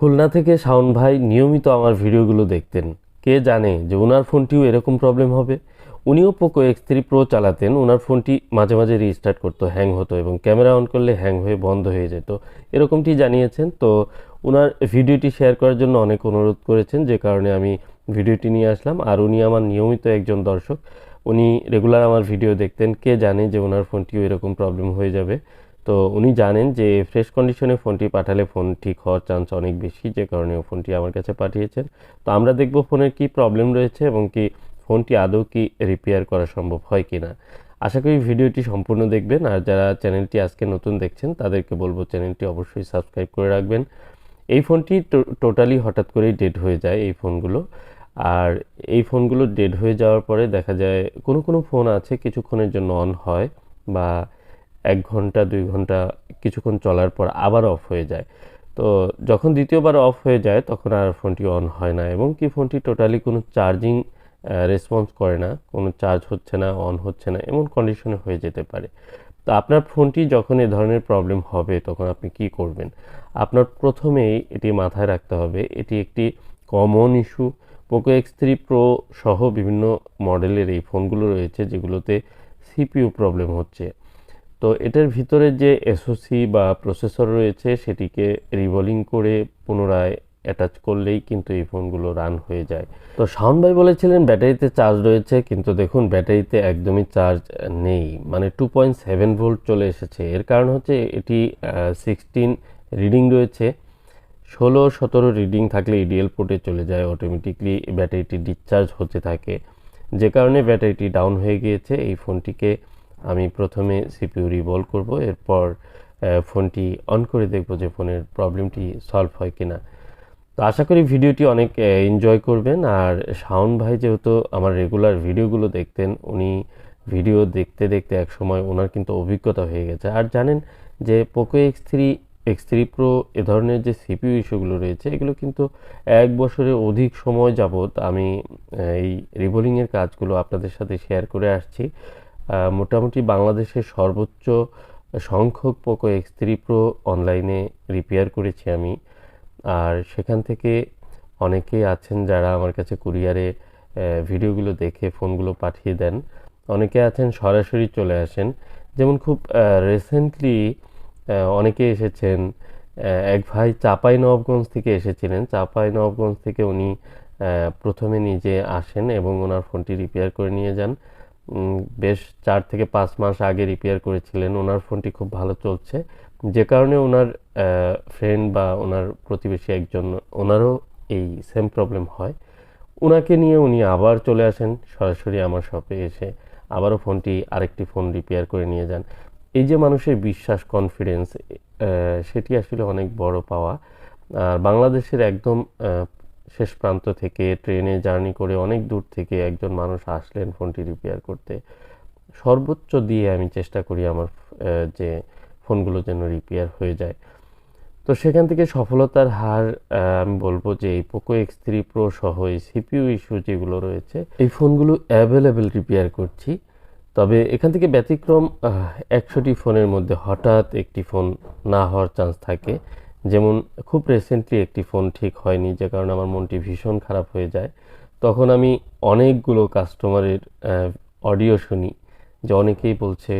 খুলনা থেকে শাওন ভাই নিয়মিত আমার ভিডিওগুলো দেখতেন। কে জানে যে ওনার ফোনটিও এরকম প্রবলেম হবে। উনিও পোকো X3 Pro চালাতেন। ওনার ফোনটি মাঝে মাঝে রিস্টার্ট করতো, হ্যাং হতো এবং ক্যামেরা অন করলে হ্যাং হয়ে বন্ধ হয়ে যেত, এরকমটি জানিয়েছেন। তো ওনার ভিডিওটি শেয়ার করার জন্য অনেক অনুরোধ করেছেন, যে কারণে আমি ভিডিওটি নিয়ে আসলাম। আর উনি আমার নিয়মিত একজন দর্শক, উনি রেগুলার আমার ভিডিও দেখতেন। কে জানে যে ওনার ফোনটিও এরকম প্রবলেম হয়ে যাবে। তো উনি জানেন যে ফ্রেশ কন্ডিশনে ফোনটি পাঠালে ফোন ঠিক হওয়ার চান্স অনেক বেশি, যে কারণে ফোনটি আমার কাছে পাঠিয়েছেন। তো আমরা দেখব ফোনের কি প্রবলেম রয়েছে এবং কি ফোনটি আদৌ কি রিপেয়ার করা সম্ভব হয় কিনা। আশা করি ভিডিওটি সম্পূর্ণ দেখবেন। আর যারা চ্যানেলটি আজকে নতুন দেখছেন তাদেরকে বলবো চ্যানেলটি অবশ্যই সাবস্ক্রাইব করে রাখবেন। এই ফোনটি টোটালি হঠাৎ করেই ডেড হয়ে যায় এই ফোনগুলো। আর এই ফোনগুলো ডেড হয়ে যাওয়ার পরে দেখা যায় কোনো কোনো ফোন আছে কিছুক্ষণের জন্য অন হয়, বা 1 ঘন্টা 2 ঘন্টা কিছুক্ষণ চলার পর আবার অফ হয়ে যায়। তো যখন দ্বিতীয়বার অফ হয়ে যায় তখন আর ফোনটি অন হয় না, এবং কি ফোনটি টোটালি কোনো চার্জিং রেসপন্স করে না, কোনো চার্জ হচ্ছে না, অন হচ্ছে না, এমন কন্ডিশনে হয়ে যেতে পারে। তো আপনার ফোনটি যখন এ ধরনের প্রবলেম হবে তখন আপনি কি করবেন? আপনার প্রথমেই এটি মাথায় রাখতে হবে এটি একটি common issue. Poco X3 Pro সহ বিভিন্ন মডেলের এই ফোনগুলো রয়েছে যেগুলোতে সিপিইউ প্রবলেম হচ্ছে। তো এটার ভিতরে যে এসওসি বা প্রসেসর রয়েছে সেটিকে রিবোলিং করে পুনরায় অ্যাটাচ করলেই কিন্তু এই ফোনগুলো রান হয়ে যায়। তো শাওন ভাই বলেছিলেন ব্যাটারিতে চার্জ রয়েছে, কিন্তু দেখুন ব্যাটারিতে একদমই চার্জ নেই, মানে 2.7 ভোল্ট চলে এসেছে। এর কারণ হচ্ছে এটি 16 রিডিং রয়েছে। 16-17 রিডিং থাকলে ইডিএল পোর্টে চলে যায়, অটোমেটিকলি ব্যাটারিটি ডিসচার্জ হতে থাকে, যে কারণে ব্যাটারিটি ডাউন হয়ে গিয়েছে। এই ফোনটিকে আমি প্রথমে সিপিইউ রিভলভ করব, এরপর ফোনটি অন করে দেখব যে ফোনের প্রবলেমটি সলভ হয় কিনা। তো আশা করি ভিডিওটি অনেক এনজয় করবেন। আর শাওন ভাই যেহেতু আমার রেগুলার ভিডিওগুলো দেখতেন, উনি ভিডিও দেখতে দেখতে এক সময় ওনার কিন্তু অভিজ্ঞতা হয়ে গেছে। আর জানেন যে পোকো X3 Pro এ ধরনের যে সিপিইউ ইস্যুগুলো রয়েছে এগুলো কিন্তু 1 বছরের অধিক সময় যাবত আমি এই রিবোলিংয়ের কাজগুলো আপনাদের সাথে শেয়ার করে আসছি। মোটামুটি বাংলাদেশের সর্বোচ্চ সংখ্যক পোকো X3 Pro অনলাইনে রিপেয়ার করেছি আমি। আর সেখান থেকে অনেকেই আছেন যারা আমার কাছে কুরিয়ারে ভিডিওগুলো দেখে ফোনগুলো পাঠিয়ে দেন। অনেকে আছেন সরাসরি চলে আসেন। যেমন খুব রিসেন্টলি অনেকে এসেছেন। এক ভাই চাঁপাইনবাবগঞ্জ থেকে এসেছিলেন। চাঁপাইনবাবগঞ্জ থেকে উনি প্রথমে নিজে আসেন এবং ওনার ফোনটি রিপেয়ার করে নিয়ে যান। বেশ 4 থেকে 5 মাস আগে রিপেয়ার করেছিলেন। ওনার ফোনটি খুব ভালো চলছে, যে কারণে ওনার ফ্রেন্ড বা ওনার প্রতিবেশী একজন, ওনারও এই সেম প্রবলেম হয়। ওনাকে নিয়ে উনি আবার চলে আসেন সরাসরি আমার শপে এসে, আবারও ফোনটি আরেকটি ফোন রিপেয়ার করে নিয়ে যান। এই যে মানুষের বিশ্বাস, কনফিডেন্স, সেটি আসলে অনেক বড় পাওয়া। আর বাংলাদেশের একদম শেষ প্রান্ত থেকে ট্রেনে জার্নি করে অনেক দূর থেকে একজন মানুষ আসলেন ফোনটি রিপেয়ার করতে। সর্বোচ্চ দিয়ে আমি চেষ্টা করি আমার যে ফোনগুলো যেন রিপেয়ার হয়ে যায়। তো সেখান থেকে সফলতার হার আমি বলবো যে এই পোকো X3 Pro সহ এই সিপিইউ ইস্যু যেগুলো রয়েছে এই ফোনগুলো অ্যাভেলেবেল রিপেয়ার করছি। তবে এখান থেকে ব্যতিক্রম 100টি ফোনের মধ্যে হঠাৎ একটি ফোন না হওয়ার চান্স থাকে। যেমন খুব রিসেন্টলি একটি ফোন ঠিক হয়নি, যে কারণে আমার মনটি ভীষণ খারাপ হয়ে যায়। তখন আমি অনেকগুলো কাস্টমারের অডিও শুনি যে অনেকেই বলছে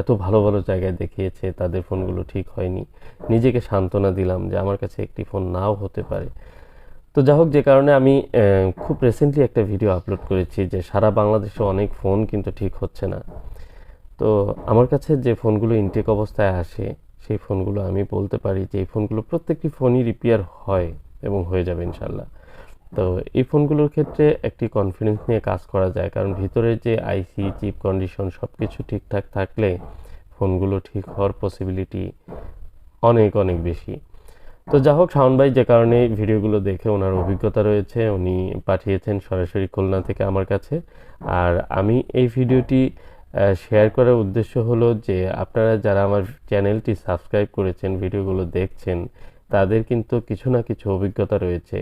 এত ভালো ভালো জায়গায় দেখিয়েছে, তাদের ফোনগুলো ঠিক হয়নি। নিজেকে সান্ত্বনা দিলাম যে আমার কাছে একটি ফোন নাও হতে পারে। তো যা হোক, যে কারণে আমি খুব রিসেন্টলি একটা ভিডিও আপলোড করেছি যে সারা বাংলাদেশে অনেক ফোন কিন্তু ঠিক হচ্ছে না। তো আমার কাছে যে ফোনগুলো ইনটেক অবস্থায় আসে সেই ফোনগুলো আমি বলতে পারি যে এই ফোনগুলো প্রত্যেকটি ফোনই রিপেয়ার হয় এবং হয়ে যাবে ইনশাল্লাহ। তো এই ফোনগুলোর ক্ষেত্রে একটি কনফিডেন্স নিয়ে কাজ করা যায়, কারণ ভিতরে যে আইসি, চিপ কন্ডিশন সব কিছু ঠিকঠাক থাকলে ফোনগুলো ঠিক হওয়ার পসিবিলিটি অনেক অনেক বেশি। তো যা হোক, শাওন ভাই যে কারণে ভিডিওগুলো দেখে ওনার অভিজ্ঞতা রয়েছে, উনি পাঠিয়েছেন সরাসরি খুলনা থেকে আমার কাছে। আর আমি এই ভিডিওটি শেয়ার করার উদ্দেশ্য হলো যে আপনারা যারা আমার চ্যানেলটি সাবস্ক্রাইব করেছেন, ভিডিওগুলো দেখছেন, তাদের কিন্তু কিছু না কিছু অভিজ্ঞতা রয়েছে।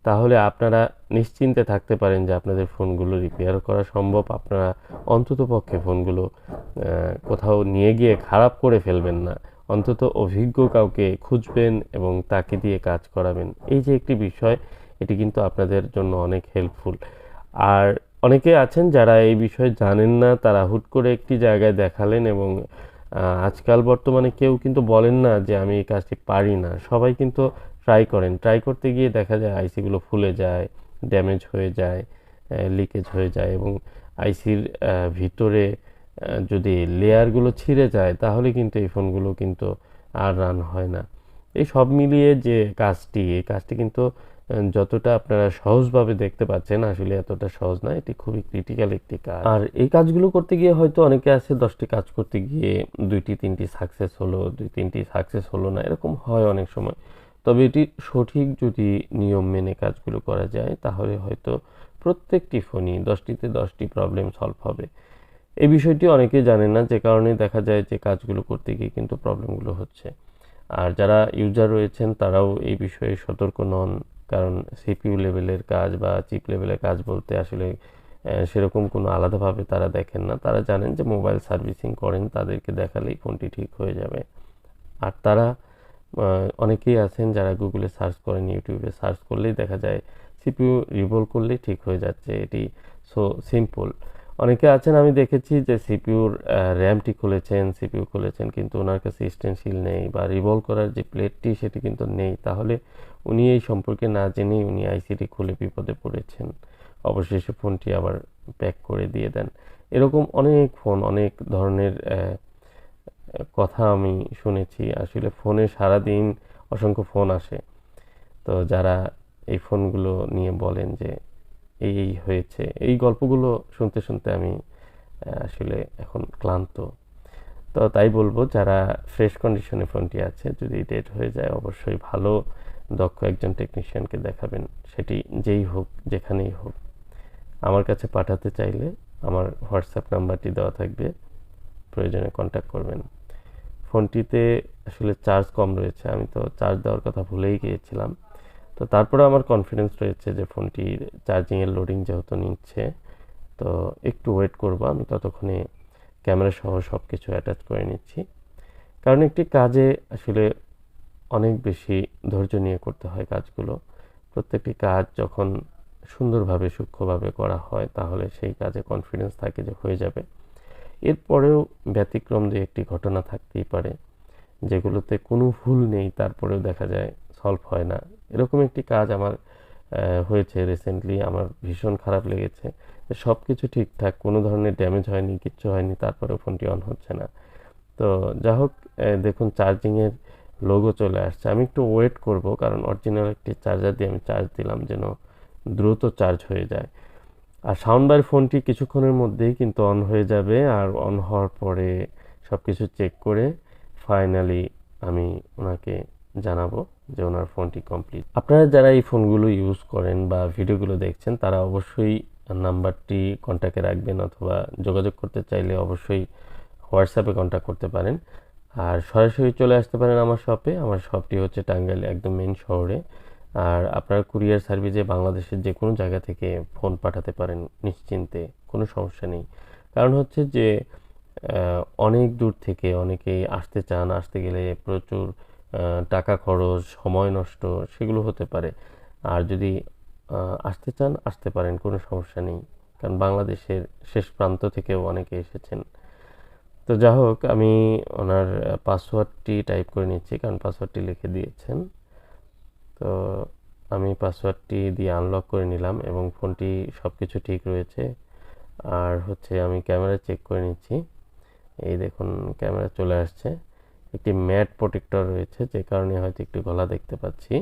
তাহলে আপনারা নিশ্চিন্তে থাকতে পারেন যে আপনাদের ফোনগুলো রিপেয়ার করা সম্ভব। আপনারা অন্ততপক্ষে ফোনগুলো কোথাও নিয়ে গিয়ে খারাপ করে ফেলবেন না। অন্তত অভিজ্ঞ কাউকে খুঁজবেন এবং তাকে দিয়ে কাজ করাবেন। এই যে একটি বিষয়, এটি কিন্তু আপনাদের জন্য অনেক হেল্পফুল। আর অনেকে আছেন যারা এই বিষয়ে জানেন না, তারা হুট করে একটি জায়গায় দেখালেন এবং আজকাল বর্তমানে কেউ কিন্তু বলেন না যে আমি এই কাজটি পারি না, সবাই কিন্তু ট্রাই করেন। ট্রাই করতে গিয়ে দেখা যায় আইসিগুলো ফুলে যায়, ড্যামেজ হয়ে যায়, লিকেজ হয়ে যায় এবং আইসির ভিতরে যদি লেয়ারগুলো ছিঁড়ে যায় তাহলে কিন্তু এই ফোনগুলো কিন্তু আর রান হয় না। এই সব মিলিয়ে যে কাজটি, এই কাজটি কিন্তু যতটা আপনারা সহজভাবে দেখতে পাচ্ছেন আসলে এতটা সহজ না, এটি খুবই ক্রিটিক্যাল একটি কাজ। আর এই কাজগুলো করতে গিয়ে হয়তো অনেকে আছে 10টি কাজ করতে গিয়ে 2টি 3টি সাকসেস হলো, 2-3টি সাকসেস হলো না, এরকম হয় অনেক সময়। তবে এটি সঠিক যদি নিয়ম মেনে কাজগুলো করা যায় তাহলে হয়তো প্রত্যেকটি ফোনই 10টিতে 10টি প্রবলেম সলভ হবে। এই বিষয়টি অনেকে জানে না, যে কারণে দেখা যায় যে কাজগুলো করতে গিয়ে কিন্তু প্রবলেমগুলো হচ্ছে। আর যারা ইউজার রয়েছেন তারাও এই বিষয়ে সতর্ক নন, কারণ সিপিইউ লেভেলের কাজ বা চিপ লেভেলের কাজ বলতে আসলে সেরকম কোনো আলাদাভাবে তারা দেখেন না। তারা জানেন যে মোবাইল সার্ভিসিং করেন, তাদেরকে দেখালেই ফোনটি ঠিক হয়ে যাবে। আর তারা অনেকেই আছেন যারা গুগলে সার্চ করেন, ইউটিউবে সার্চ করলেই দেখা যায় সিপিইউ রিভলভ করলেই ঠিক হয়ে যাচ্ছে, এটি সো সিম্পল। অনেকে আছেন আমি দেখেছি যে সিপিইউর র্যামটি খুলেছেন, সিপিইউ খুলেছেন, কিন্তু ওনার কাছে স্টেনসিল নেই বা রিভলভ করার যে প্লেটটি সেটি কিন্তু নেই। তাহলে উনি এই সম্পর্কে না জেনেই উনি আইসিটি খুলে বিপদে পড়েছেন, অবশেষে ফোনটি আবার প্যাক করে দিয়ে দেন। এরকম অনেক ফোন, অনেক ধরনের কথা আমি শুনেছি। আসলে ফোনে সারাদিন অসংখ্য ফোন আসে, তো যারা এই ফোনগুলো নিয়ে বলেন যে এই হয়েছে, এই গল্পগুলো শুনতে শুনতে আমি আসলে এখন ক্লান্ত। তো তাই বলবো, যারা ফ্রেশ কন্ডিশনে ফোনটি আছে, যদি ডেট হয়ে যায় অবশ্যই ভালো দক্ষ একজন টেকনিশিয়ানকে দেখাবেন, সেটি যেই হোক, যেখানেই হোক। আমার কাছে পাঠাতে চাইলে আমার হোয়াটসঅ্যাপ নাম্বারটি দেওয়া থাকবে, প্রয়োজনে কন্ট্যাক্ট করবেন। ফোনটিতে আসলে চার্জ কম রয়েছে, আমি তো চার্জ দেওয়ার কথা ভুলেই গিয়েছিলাম। তো তারপরে আমার কনফিডেন্স রয়েছে যে ফোনটির চার্জিংয়ের লোডিং যেহেতু নিচ্ছে, তো একটু ওয়েট করব, আমি ততক্ষণে ক্যামেরা সহ সব কিছু অ্যাটাচ করে নিচ্ছি। কারণ একটি কাজে আসলে অনেক বেশি ধৈর্য নিয়ে করতে হয় কাজগুলো। প্রত্যেকটি কাজ যখন সুন্দরভাবে সূক্ষ্মভাবে করা হয় তাহলে সেই কাজে কনফিডেন্স থাকে যে হয়ে যাবে। এরপরেও ব্যতিক্রম যে একটি ঘটনা থাকতেই পারে যেগুলোতে কোনো ভুল নেই, তারপরেও দেখা যায় সলভ হয় না। এরকম একটি কাজ আমার হয়েছে রিসেন্টলি, আমার ভীষণ খারাপ লেগেছে। সব কিছু ঠিকঠাক, কোনো ধরনের ড্যামেজ হয়নি, কিচ্ছু হয়নি, তারপরেও ফোনটি অন হচ্ছে না। তো যা হোক, দেখুন চার্জিংয়ের লোগো চলে আসছে। আমি একটু ওয়েট করব, কারণ অরিজিনাল একটি চার্জার দিয়ে আমি চার্জ দিলাম যেন দ্রুত চার্জ হয়ে যায়। আর সাউন্ড বার ফোনটি কিছুক্ষণের মধ্যেই কিন্তু অন হয়ে যাবে, আর অন হওয়ার পরে সব কিছু চেক করে ফাইনালি আমি ওনাকে জানাবো যে ওনার ফোনটি কমপ্লিট। আপনারা যারা এই ফোনগুলো ইউজ করেন বা ভিডিওগুলো দেখছেন তারা অবশ্যই নাম্বারটি কন্ট্যাক্টে রাখবেন, অথবা যোগাযোগ করতে চাইলে অবশ্যই হোয়াটসঅ্যাপে কন্ট্যাক্ট করতে পারেন। আর সরাসরি চলে আসতে পারেন আমার শপে। আমার শপটি হচ্ছে টাঙ্গাইল, একদম মেইন শহরে। আর আপনারা কুরিয়ার সার্ভিসে বাংলাদেশের যে কোনো জায়গা থেকে ফোন পাঠাতে পারেন নিশ্চিন্তে, কোনো সমস্যা নেই। কারণ হচ্ছে যে অনেক দূর থেকে অনেকেই আসতে চান, আসতে গেলে প্রচুর টাকা খরচ, সময় নষ্ট, সেগুলো হতে পারে। আর যদি আসতে চান আসতে পারেন, কোনো সমস্যা নেই, কারণ বাংলাদেশের শেষ প্রান্ত থেকেও অনেকে এসেছেন। তো যা হোক, আমি ওনার পাসওয়ার্ডটি টাইপ করে নিচ্ছি, কারণ পাসওয়ার্ডটি লিখে দিয়েছেন। তো আমি পাসওয়ার্ডটি দিয়ে আনলক করে নিলাম এবং ফোনটি সব কিছু ঠিক রয়েছে। আর হচ্ছে আমি ক্যামেরা চেক করে নিচ্ছি, এই দেখুন ক্যামেরা চলে আসছে। একটি ম্যাট প্রোটেক্টর রয়েছে, যে কারণে হয়তো একটু গলা দেখতে পাচ্ছি।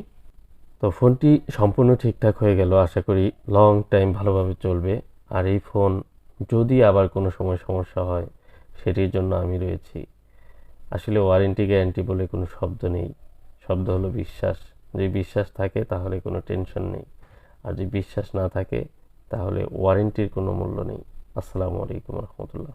তো ফোনটি সম্পূর্ণ ঠিকঠাক হয়ে গেল, আশা করি লং টাইম ভালোভাবে চলবে। আর এই ফোন যদি আবার কোনো সময় সমস্যা হয় সেটির জন্য আমি রয়েছি। আসলে ওয়ারেন্টি গ্যারান্টি বলে কোনো শব্দ নেই, শব্দ হলো বিশ্বাস। যদি বিশ্বাস থাকে তাহলে কোনো টেনশন নেই, আর যদি বিশ্বাস না থাকে তাহলে ওয়ারেন্টির কোনো মূল্য নেই। আসসালামু আলাইকুম রহমতুল্লাহ।